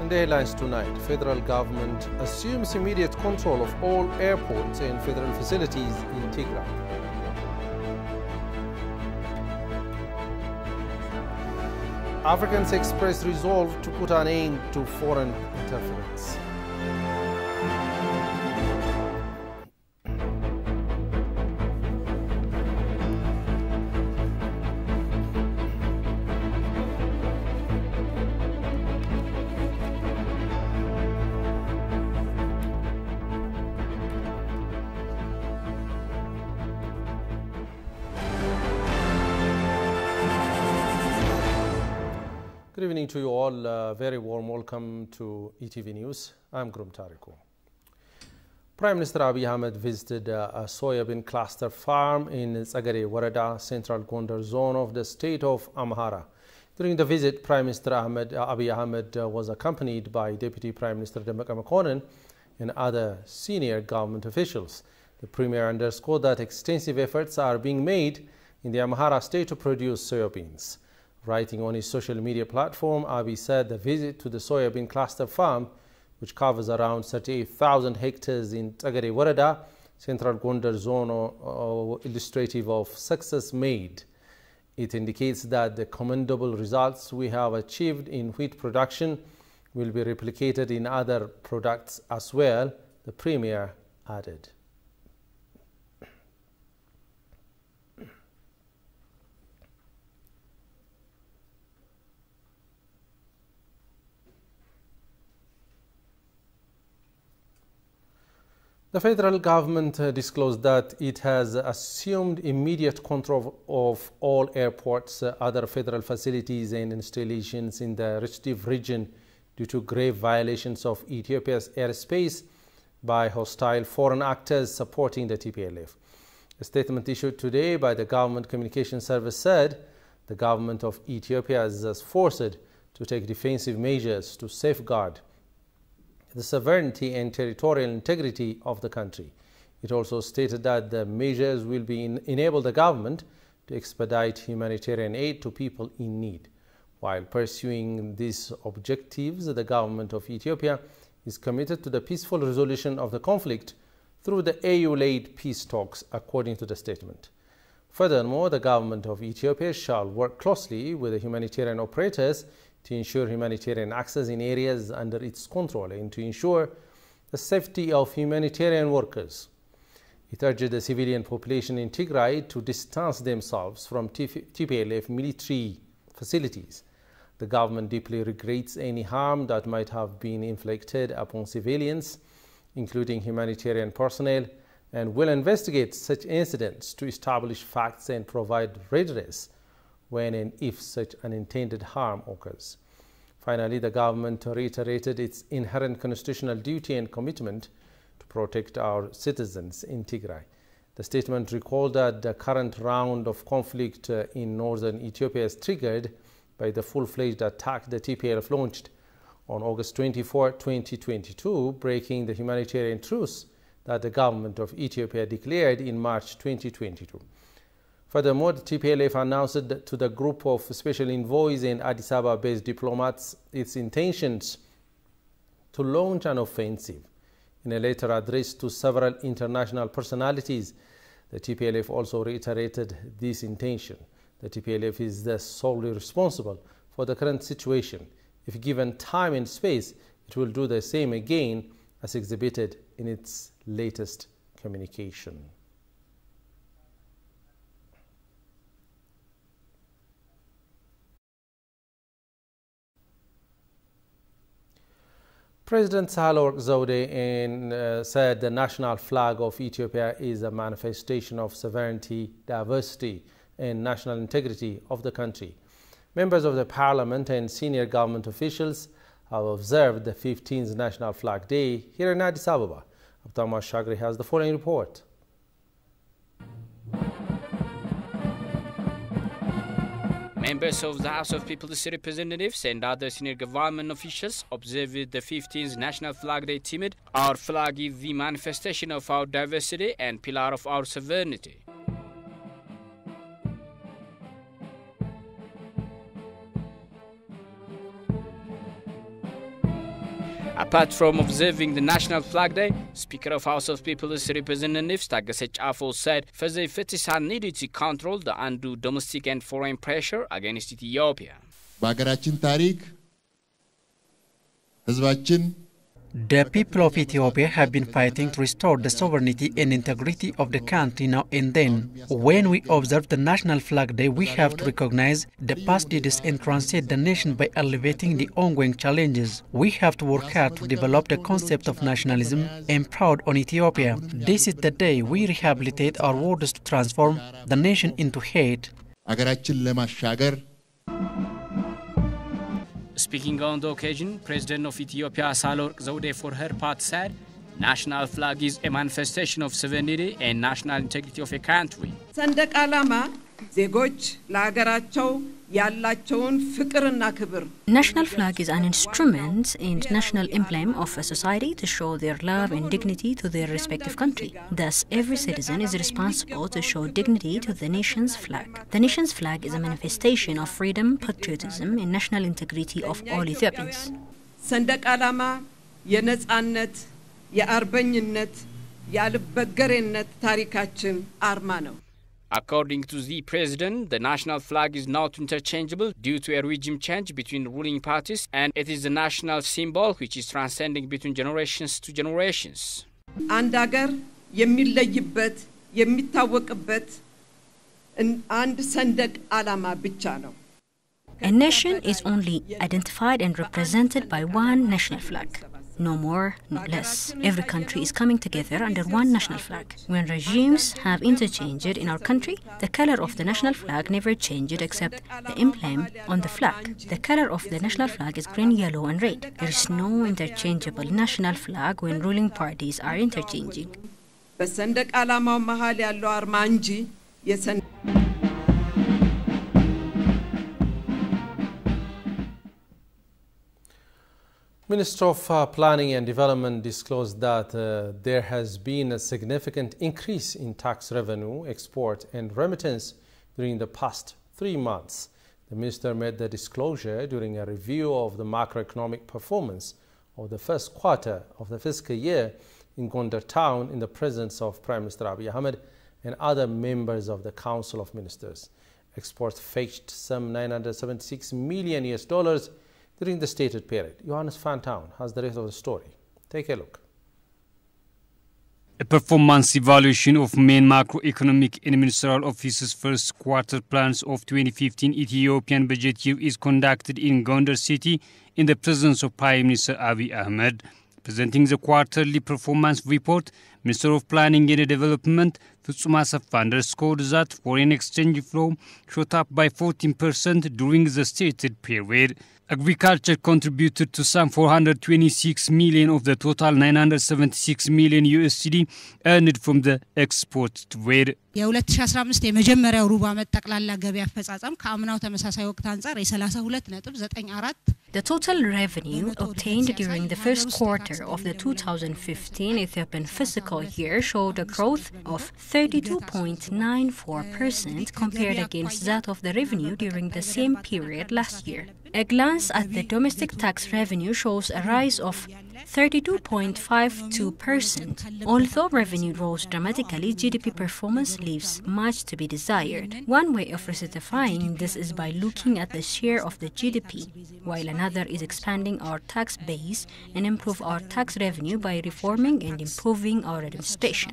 In the headlines tonight, federal government assumes immediate control of all airports and federal facilities in Tigray. Africans express resolve to put an end to foreign interference. Good evening to you all. Very warm welcome to ETV News. I'm Grum Tariku. Prime Minister Abiy Ahmed visited a soybean cluster farm in Tsagare Warada, Central Gondar zone of the state of Amhara. During the visit, Prime Minister Abiy Ahmed was accompanied by Deputy Prime Minister Demeke Mekonnen and other senior government officials. The Premier underscored that extensive efforts are being made in the Amhara state to produce soybeans. Writing on his social media platform, Abiy said the visit to the soybean cluster farm, which covers around 38,000 hectares in Tsagare Warada, Central Gondar zone, illustrative of success made. It indicates that the commendable results we have achieved in wheat production will be replicated in other products as well, the Premier added. The federal government disclosed that it has assumed immediate control of all airports, other federal facilities and installations in the Rishtiv region due to grave violations of Ethiopia's airspace by hostile foreign actors supporting the TPLF. A statement issued today by the Government Communication Service said the government of Ethiopia is thus forced to take defensive measures to safeguard the sovereignty and territorial integrity of the country. It also stated that the measures will enable the government to expedite humanitarian aid to people in need. While pursuing these objectives, the government of Ethiopia is committed to the peaceful resolution of the conflict through the AU-led peace talks, according to the statement. Furthermore, the government of Ethiopia shall work closely with the humanitarian operators to ensure humanitarian access in areas under its control and to ensure the safety of humanitarian workers. It urged the civilian population in Tigray to distance themselves from TPLF military facilities. The government deeply regrets any harm that might have been inflicted upon civilians, including humanitarian personnel, and will investigate such incidents to establish facts and provide redress when and if such unintended harm occurs. Finally, the government reiterated its inherent constitutional duty and commitment to protect our citizens in Tigray. The statement recalled that the current round of conflict in northern Ethiopia is triggered by the full-fledged attack the TPLF launched on August 24, 2022, breaking the humanitarian truce that the government of Ethiopia declared in March 2022. Furthermore, the TPLF announced to the group of special envoys and Addis Ababa-based diplomats its intentions to launch an offensive. In a letter addressed to several international personalities, the TPLF also reiterated this intention. The TPLF is thus solely responsible for the current situation. If given time and space, it will do the same again as exhibited in its latest communication. President Sahle-Work Zewde said the national flag of Ethiopia is a manifestation of sovereignty, diversity, and national integrity of the country. Members of the parliament and senior government officials have observed the 15th National Flag Day here in Addis Ababa. Abdullah Shagri has the following report. Members of the House of People's Representatives and other senior government officials observed the 15th National Flag Day timid. Our flag is the manifestation of our diversity and pillar of our sovereignty. Apart from observing the National Flag Day, Speaker of House of People's Representatives Taggese Caafo said Fezei Fetisan needed to control the undue domestic and foreign pressure against Ethiopia. The people of Ethiopia have been fighting to restore the sovereignty and integrity of the country now and then. When we observe the National Flag Day, we have to recognize the past deeds and translate the nation by elevating the ongoing challenges. We have to work hard to develop the concept of nationalism and pride on Ethiopia. This is the day we rehabilitate our words to transform the nation into hate. Speaking on the occasion, President of Ethiopia Sahle-Work Zawde for her part said, national flag is a manifestation of sovereignty and national integrity of a country. ሰንደቅ ዓላማ ዜጎች ለሀገራቸው ያላቸውን ፍቅርና ክብር National flag is an instrument and national emblem of a society to show their love and dignity to their respective country. Thus, every citizen is responsible to show dignity to the nation's flag. The nation's flag is a manifestation of freedom, patriotism, and national integrity of all Ethiopians. ሰንደቅ ዓላማ የነጻነት የአርበኝነት ያልበገሬነት ታሪካችን አርማ ነው. According to the president, the national flag is not interchangeable due to a regime change between ruling parties, and it is the national symbol which is transcending between generations to generations. አንድ ሀገር የሚለይበት የሚታወቅበት አንድ ሰንደቅ ዓላማ ብቻ ነው. A nation is only identified and represented by one national flag. No more, no less. Every country is coming together under one national flag. When regimes have interchanged in our country, the color of the national flag never changed except the emblem on the flag. The color of the national flag is green, yellow and red. There is no interchangeable national flag when ruling parties are interchanging. በሰንደቅ ዓላማው መሃል ያለው አርማ እንጂ Minister of Planning and Development disclosed that there has been a significant increase in tax revenue, export and remittance during the past 3 months. The minister made the disclosure during a review of the macroeconomic performance of the first quarter of the fiscal year in Gondar town in the presence of Prime Minister Abiy Ahmed and other members of the Council of Ministers. Exports fetched some $976 million during the stated period. Johannes Van Town has the rest of the story. Take a look. A performance evaluation of main macroeconomic and ministerial offices' first quarter plans of 2015 Ethiopian budget year is conducted in Gondar city in the presence of Prime Minister Abiy Ahmed. Presenting the quarterly performance report, Minister of Planning and Development Fitsum Asafa underscored that foreign exchange flow shot up by 14% during the stated period. Agriculture contributed to some 426 million of the total 976 million USD earned from the export trade. የ2015 የመጀመሪያው ሩብ ዓመት ጠቅላላ ገቢ አፈጻጸም ከአምናው ተመሳሳይ ወቅት አንፃር የ32.94 The total revenue obtained during the first quarter of the 2015 Ethiopian fiscal year showed a growth of 32.94% compared against that of the revenue during the same period last year. A glance at the domestic tax revenue shows a rise of 32.52%. Although revenue rose dramatically, GDP performance leaves much to be desired. One way of certifying this is by looking at the share of the GDP, while another is expanding our tax base and improve our tax revenue by reforming and improving our administration.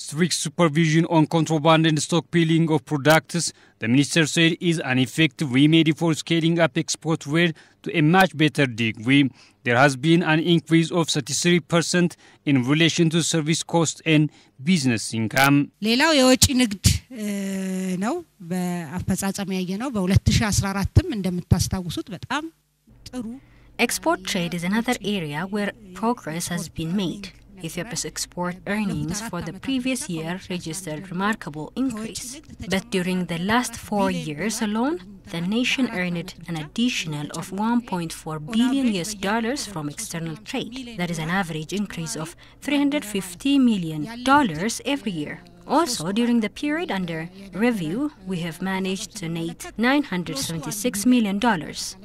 Strict supervision on contraband and stockpiling of products, the minister said, is an effective remedy for scaling up export trade to a much better degree. There has been an increase of 33% in relation to service cost and business income. ሌላው የወጪ ንግድ ነው በአፈጻጸም ያየነው በ2014ም እንደምታስታውሱት በጣም ጥሩ Export trade is another area where progress has been made. Ethiopia's export earnings for the previous year registered remarkable increase. But during the last 4 years alone, the nation earned an additional of $1.4 billion from external trade. That is an average increase of $350 million every year. Also, during the period under review, we have managed to net $976 million.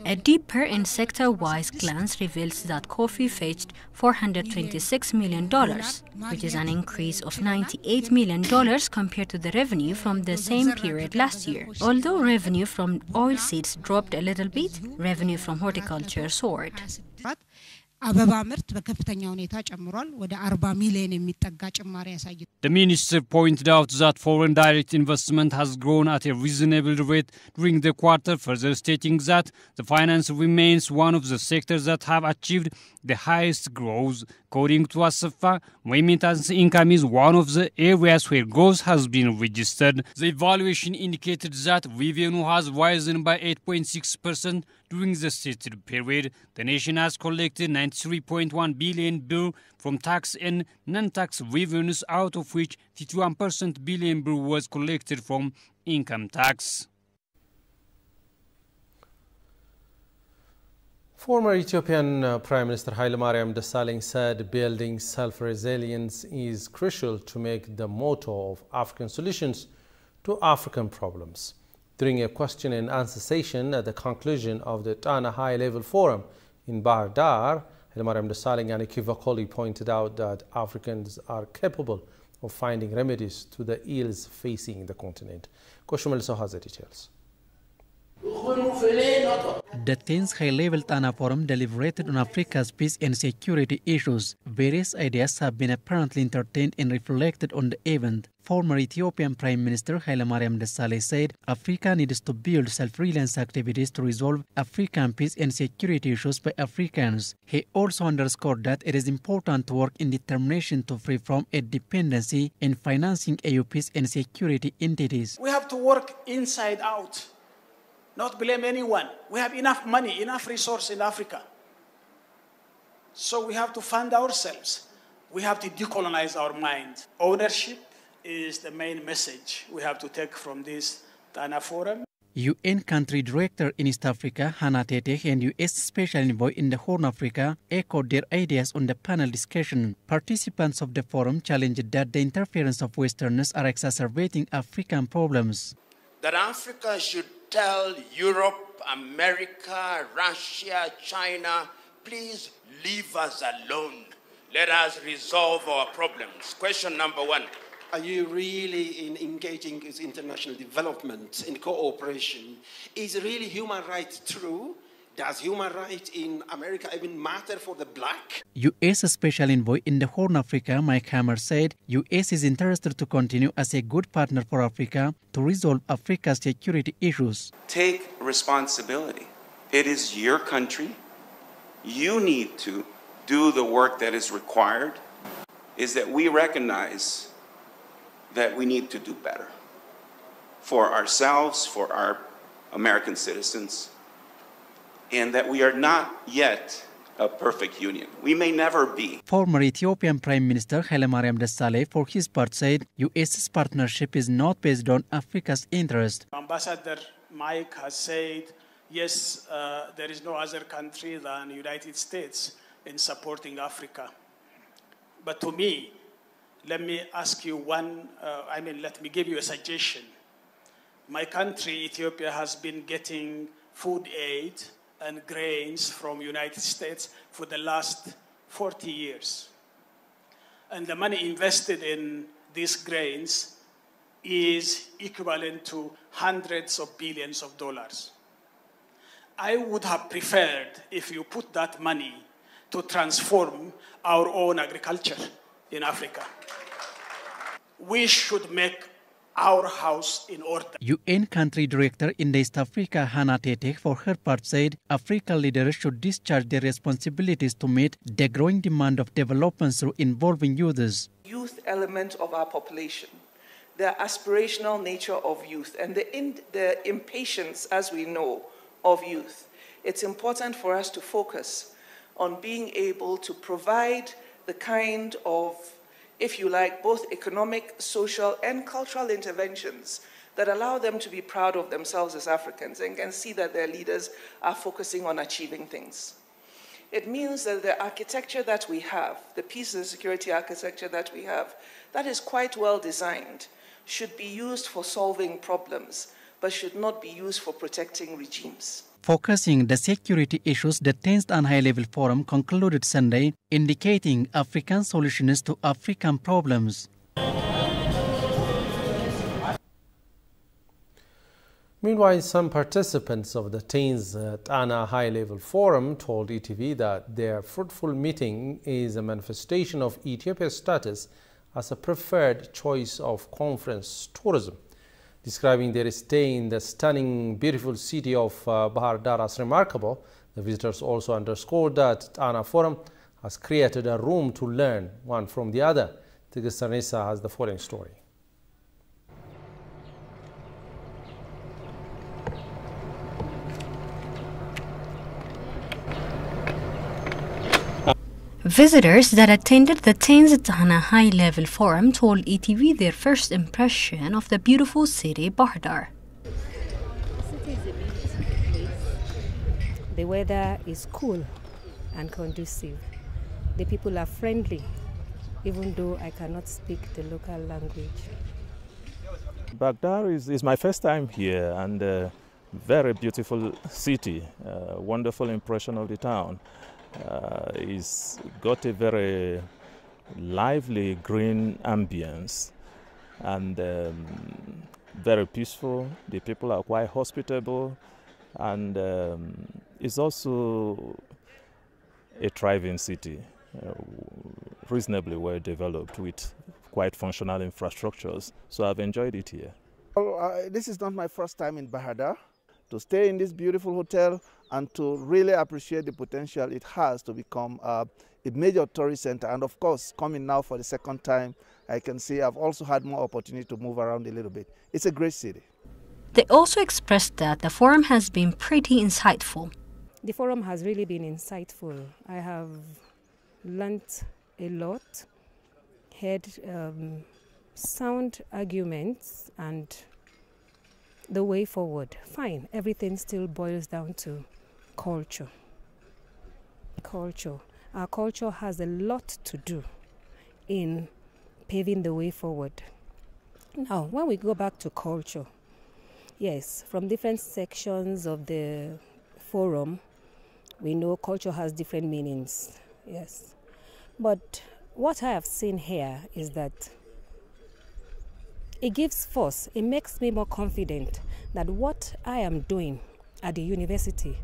A deeper and sector-wise glance reveals that coffee fetched $426 million, which is an increase of $98 million compared to the revenue from the same period last year. Although revenue from oilseeds dropped a little bit, revenue from horticulture soared. አበባ ምርት በከፍተኛ ሁኔታ ጨምሯል ወደ 40 ሚሊዮን የሚጠጋ ጭማሪ ያሳያል The minister pointed out that foreign direct investment has grown at a reasonable rate during the quarter, further stating that the finance remains one of the sectors that have achieved the highest growth. According to Asafa, remittance income is one of the areas where growth has been registered. The evaluation indicated that revenue has risen by 8.6% during the stated period. The nation has collected 93.1 billion birr from tax and non-tax revenues, out of which 51% billion birr was collected from income tax. Former Ethiopian Prime Minister Hailemariam Desalegn said building self-resilience is crucial to make the motto of African solutions to African problems. During a question and answer session at the conclusion of the Tana High-Level Forum in Bahir Dar, Hailemariam Desalegn unequivocally pointed out that Africans are capable of finding remedies to the ills facing the continent. Koshumel Soha has the details. The 10th High-Level Tana Forum deliberated on Africa's peace and security issues. Various ideas have been apparently entertained and reflected on the event. Former Ethiopian Prime Minister Hailemariam Desalegn said Africa needs to build self-reliance activities to resolve African peace and security issues by Africans. He also underscored that it is important to work in determination to free from a dependency in financing AU peace and security entities. We have to work inside out. Not blame anyone. We have enough money, enough resource in Africa. So we have to fund ourselves. We have to decolonize our mind. Ownership is the main message we have to take from this Tana Forum. UN Country Director in East Africa, Hannah Teteh, and US Special Envoy in the Horn of Africa echoed their ideas on the panel discussion. Participants of the forum challenged that the interference of Westerners are exacerbating African problems. That Africa should tell Europe, America, Russia, China, please leave us alone. Let us resolve our problems. Question number one. Are you really engaging with international development and cooperation? Is really human rights true? Does human rights in America even matter for the black? US Special Envoy in the Horn of Africa, Mike Hammer, said US is interested to continue as a good partner for Africa to resolve Africa's security issues. Take responsibility. It is your country. You need to do the work that is required. Is that we recognize that we need to do better for ourselves, for our American citizens, and that we are not yet a perfect union. We may never be. Former Ethiopian Prime Minister Hailemariam Desalegn, for his part, said US's partnership is not based on Africa's interest. Ambassador Mike has said, yes, there is no other country than the United States in supporting Africa. But to me, let me ask you let me give you a suggestion. My country, Ethiopia, has been getting food aid and grains from United States for the last 40 years. And the money invested in these grains is equivalent to hundreds of billions of dollars. I would have preferred if you put that money to transform our own agriculture in Africa. We should make our house in order. UN Country Director in East Africa, Hannah Teteh, for her part, said African leaders should discharge their responsibilities to meet the growing demand of development through involving youths. Youth element of our population, the aspirational nature of youth, and the impatience, as we know, of youth. It's important for us to focus on being able to provide the kind of, if you like, both economic, social, and cultural interventions that allow them to be proud of themselves as Africans and can see that their leaders are focusing on achieving things. It means that the architecture that we have, the peace and security architecture that we have, that is quite well designed, should be used for solving problems, but should not be used for protecting regimes. Focusing the security issues, the 10th and high-level forum concluded Sunday, indicating African solutions to African problems. Meanwhile, some participants of the 10th Tana High-Level Forum told ETV that their fruitful meeting is a manifestation of Ethiopia's status as a preferred choice of conference tourism. Describing their stay in the stunning, beautiful city of Bahar Dar as remarkable, the visitors also underscored that Tana Forum has created a room to learn one from the other. Tigis Sarnisa has the following story. Visitors that attended the 10th Tana High-Level Forum told ETV their first impression of the beautiful city Bahar Dar. The city is a beautiful place. The weather is cool and conducive. The people are friendly, even though I cannot speak the local language. Bahar Dar is my first time here, and a very beautiful city, wonderful impression of the town. It's got a very lively green ambience and very peaceful. The people are quite hospitable, and it's also a thriving city, reasonably well developed with quite functional infrastructures. So I've enjoyed it here. Well, this is not my first time in Bahar Dar. To stay in this beautiful hotel and to really appreciate the potential it has to become a major tourist center. And of course, coming now for the second time, I can see I've also had more opportunity to move around a little bit. It's a great city. They also expressed that the forum has been pretty insightful. The forum has really been insightful. I have learnt a lot, heard sound arguments and the way forward. Fine, everything still boils down to culture. Our culture has a lot to do in paving the way forward. Now, when we go back to culture, yes, from different sections of the forum, we know culture has different meanings, yes. But what I have seen here is that it gives force, it makes me more confident that what I am doing at the university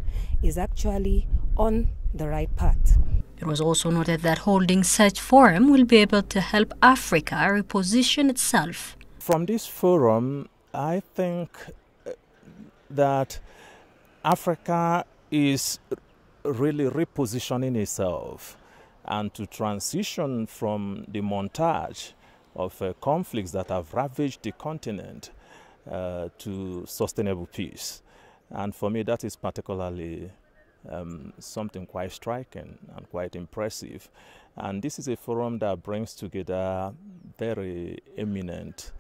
is actually on the right path. It was also noted that holding such forum will be able to help Africa reposition itself. From this forum, I think that Africa is really repositioning itself, and to transition from the montage of conflicts that have ravaged the continent to sustainable peace. And for me, that is particularly something quite striking and quite impressive. And this is a forum that brings together very eminent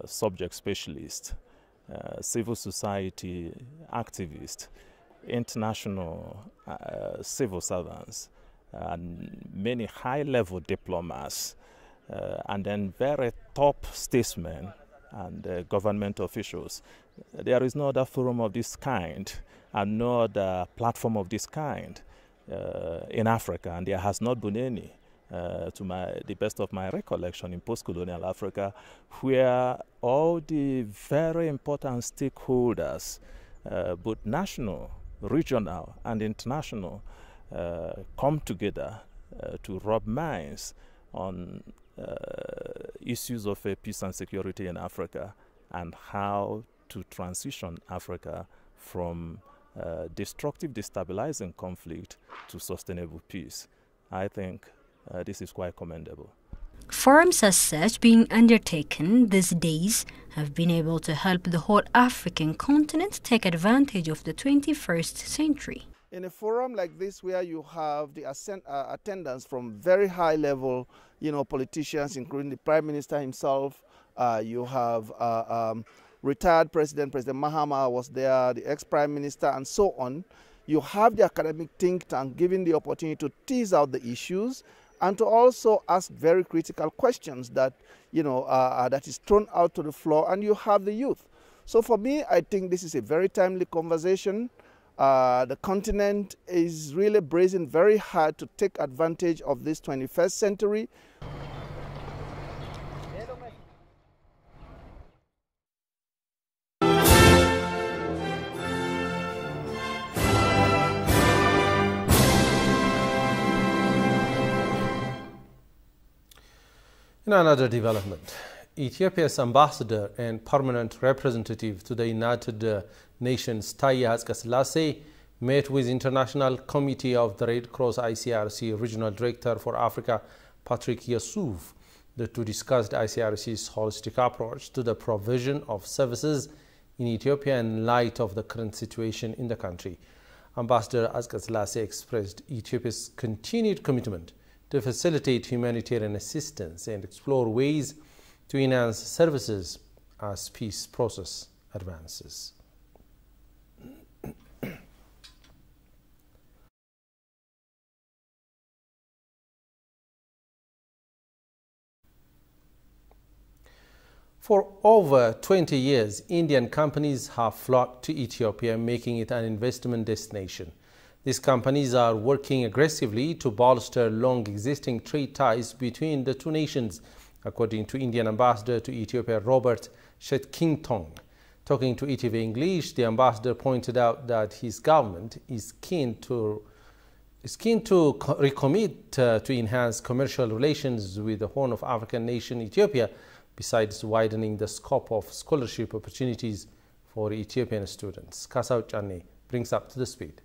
subject specialists, civil society activists, international civil servants, and many high-level diplomats, and then very top statesmen and government officials. There is no other forum of this kind and no other platform of this kind in Africa, and there has not been any, to the best of my recollection, in post-colonial Africa, where all the very important stakeholders, both national, regional, and international, come together to rub minds on issues of peace and security in Africa and how to transition Africa from destructive, destabilizing conflict to sustainable peace. I think this is quite commendable. Forums as such being undertaken these days have been able to help the whole African continent take advantage of the 21st century. In a forum like this, where you have the attendance from very high level, politicians, including the Prime Minister himself, you have retired President Mahama was there, the ex-Prime Minister, and so on. you have the academic think tank giving the opportunity to tease out the issues and to also ask very critical questions that, that is thrown out to the floor, and you have the youth. So for me, I think this is a very timely conversation. The continent is really bracing very hard to take advantage of this 21st century. In another development, Ethiopia's ambassador and permanent representative to the United Nations, Taye Hatzqeslasse, met with International Committee of the Red Cross ICRC Regional Director for Africa, Patrick Yusuf, to discuss the ICRC's holistic approach to the provision of services in Ethiopia in light of the current situation in the country. Ambassador Hatzqeslasse expressed Ethiopia's continued commitment to facilitate humanitarian assistance and explore ways to enhance services as peace process advances. For over 20 years, Indian companies have flocked to Ethiopia, making it an investment destination. These companies are working aggressively to bolster long-existing trade ties between the two nations, according to Indian Ambassador to Ethiopia, Robert Shetkington. Talking to ETV English, the ambassador pointed out that his government is keen to recommit to enhance commercial relations with the Horn of African nation Ethiopia, besides widening the scope of scholarship opportunities for Ethiopian students. Kasau Chane brings up to the speed.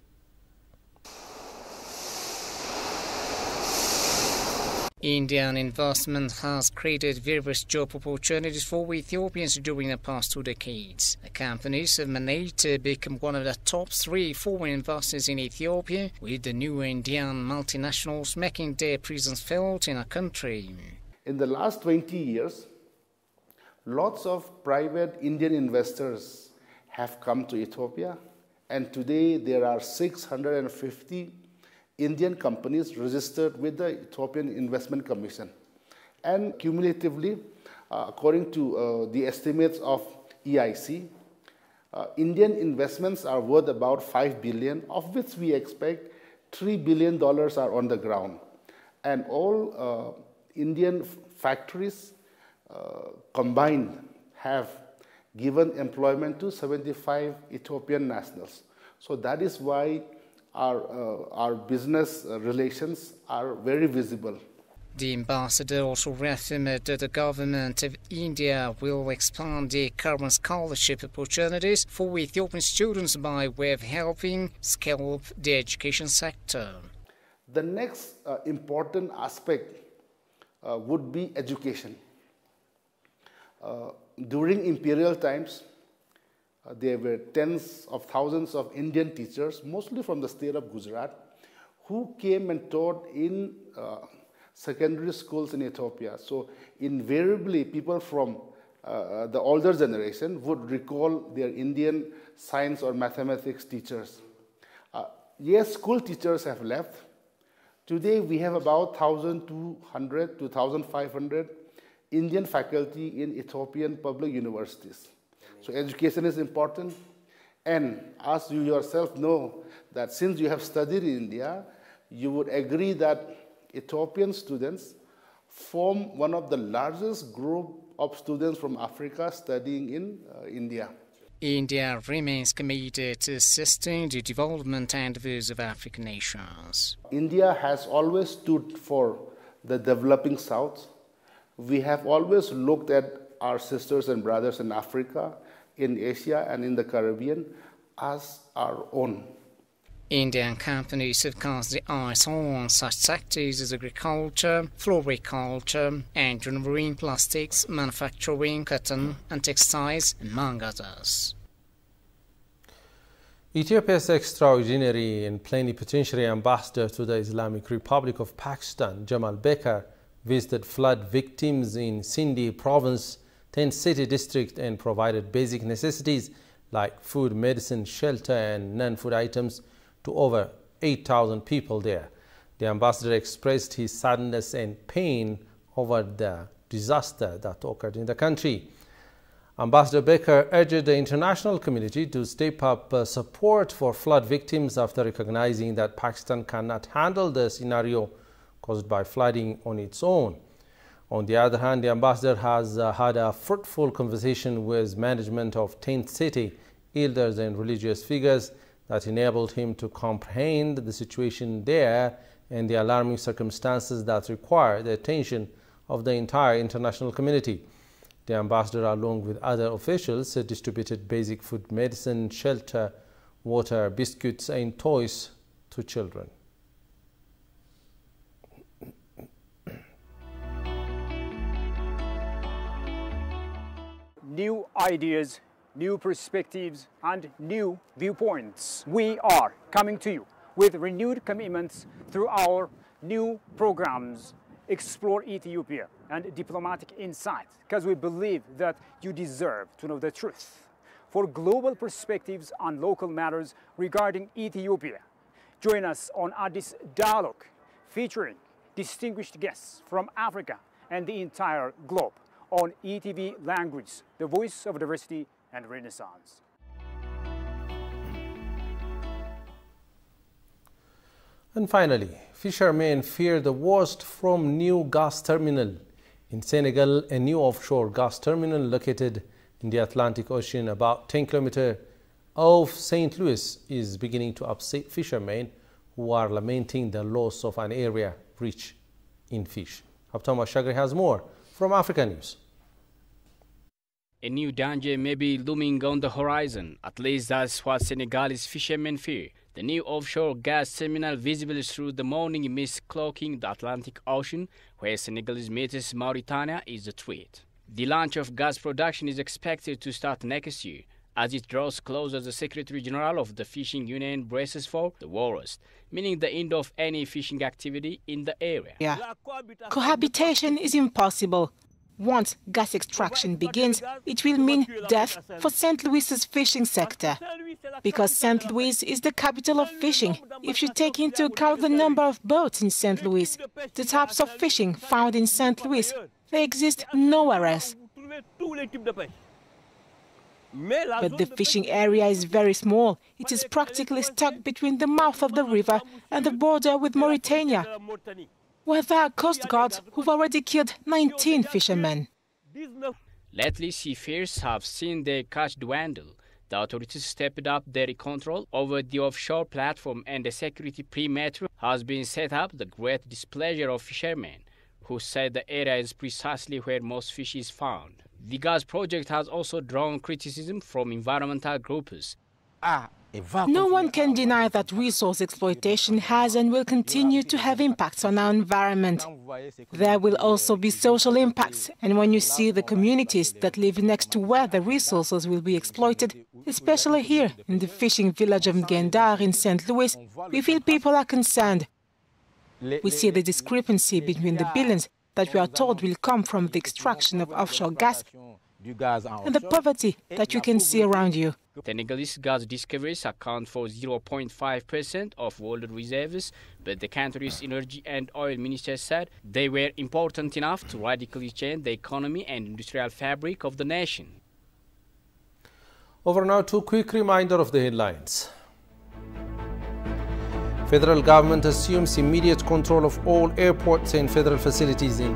Indian investment has created various job opportunities for Ethiopians during the past 2 decades. The companies have managed to become one of the top 3 foreign investors in Ethiopia, with the new Indian multinationals making their presence felt in the country. In the last 20 years, lots of private Indian investors have come to Ethiopia, and today there are 650 Indian companies registered with the Ethiopian Investment Commission. And cumulatively, according to the estimates of EIC, Indian investments are worth about $5 billion, of which we expect $3 billion are on the ground. And all Indian factories combined have given employment to 75 Ethiopian nationals. So that is why our business relations are very visible. The ambassador also reaffirmed that the government of India will expand the current scholarship opportunities for Ethiopian students by way of helping scale up the education sector. The next important aspect would be education. During imperial times, there were tens of thousands of Indian teachers, mostly from the state of Gujarat, who came and taught in secondary schools in Ethiopia. So invariably, people from the older generation would recall their Indian science or mathematics teachers. Yes, school teachers have left. Today, we have about 1,200 to 1,500 Indian faculty in Ethiopian public universities. So education is important, and as you yourself know, that since you have studied in India, you would agree that Ethiopian students form one of the largest group of students from Africa studying in India. India remains committed to assisting the development endeavors of African nations. India has always stood for the developing South. We have always looked at our sisters and brothers in Africa, in Asia, and in the Caribbean as our own. Indian companies have cast their eyes on such sectors as agriculture, floriculture, engineering, plastics, manufacturing, cotton and textiles, among others. Ethiopia's extraordinary and plenipotentiary ambassador to the Islamic Republic of Pakistan, Jamal Becker, visited flood victims in Sindhi province, Tent City district, and provided basic necessities like food, medicine, shelter, and non-food items to over 8,000 people there. The ambassador expressed his sadness and pain over the disaster that occurred in the country. Ambassador Baker urged the international community to step up support for flood victims after recognizing that Pakistan cannot handle the scenario caused by flooding on its own. On the other hand, the ambassador has had a fruitful conversation with management of Tent City, elders and religious figures that enabled him to comprehend the situation there and the alarming circumstances that require the attention of the entire international community. The ambassador, along with other officials, distributed basic food, medicine, shelter, water, biscuits and toys to children. New ideas, new perspectives and new viewpoints. We are coming to you with renewed commitments through our new programs, Explore Ethiopia and Diplomatic Insight, because we believe that you deserve to know the truth. For global perspectives on local matters regarding Ethiopia, join us on Addis Dialogue, featuring distinguished guests from Africa and the entire globe on ETV Language, the voice of diversity and renaissance. And finally, fishermen fear the worst from new gas terminal. In Senegal, a new offshore gas terminal located in the Atlantic Ocean about 10 kilometers off St. Louis is beginning to upset fishermen who are lamenting the loss of an area rich in fish. Abtam Ashagri has more from Africa News. A new danger may be looming on the horizon. At least that's what Senegalese fishermen fear. The new offshore gas terminal visible through the morning mist cloaking the Atlantic Ocean, where Senegalese meets Mauritania, is the threat. The launch of gas production is expected to start next year, as it draws closer the Secretary General of the Fishing Union braces for the worst, meaning the end of any fishing activity in the area. Cohabitation is impossible. Once gas extraction begins, it will mean death for St. Louis's fishing sector. Because St. Louis is the capital of fishing, if you take into account the number of boats in St. Louis, the types of fishing found in St. Louis, they exist nowhere else. But the fishing area is very small. It is practically stuck between the mouth of the river and the border with Mauritania, where there are coast guards who've already killed 19 fishermen. Lately, seafarers have seen their catch dwindle. The authorities stepped up their control over the offshore platform, and a security perimeter has been set up, the great displeasure of fishermen, who said the area is precisely where most fish is found. The gas project has also drawn criticism from environmental groups. No one can deny that resource exploitation has and will continue to have impacts on our environment. There will also be social impacts, and when you see the communities that live next to where the resources will be exploited, especially here in the fishing village of Ngendar in St. Louis, we feel people are concerned. We see the discrepancy between the billions that we are told will come from the extraction of offshore gas and the poverty that you can see around you. Senegalese gas discoveries account for 0.5% of world reserves, but the country's energy and oil minister said they were important enough to radically change the economy and industrial fabric of the nation. Over now to a quick reminder of the headlines. Federal government assumes immediate control of all airports and federal facilities in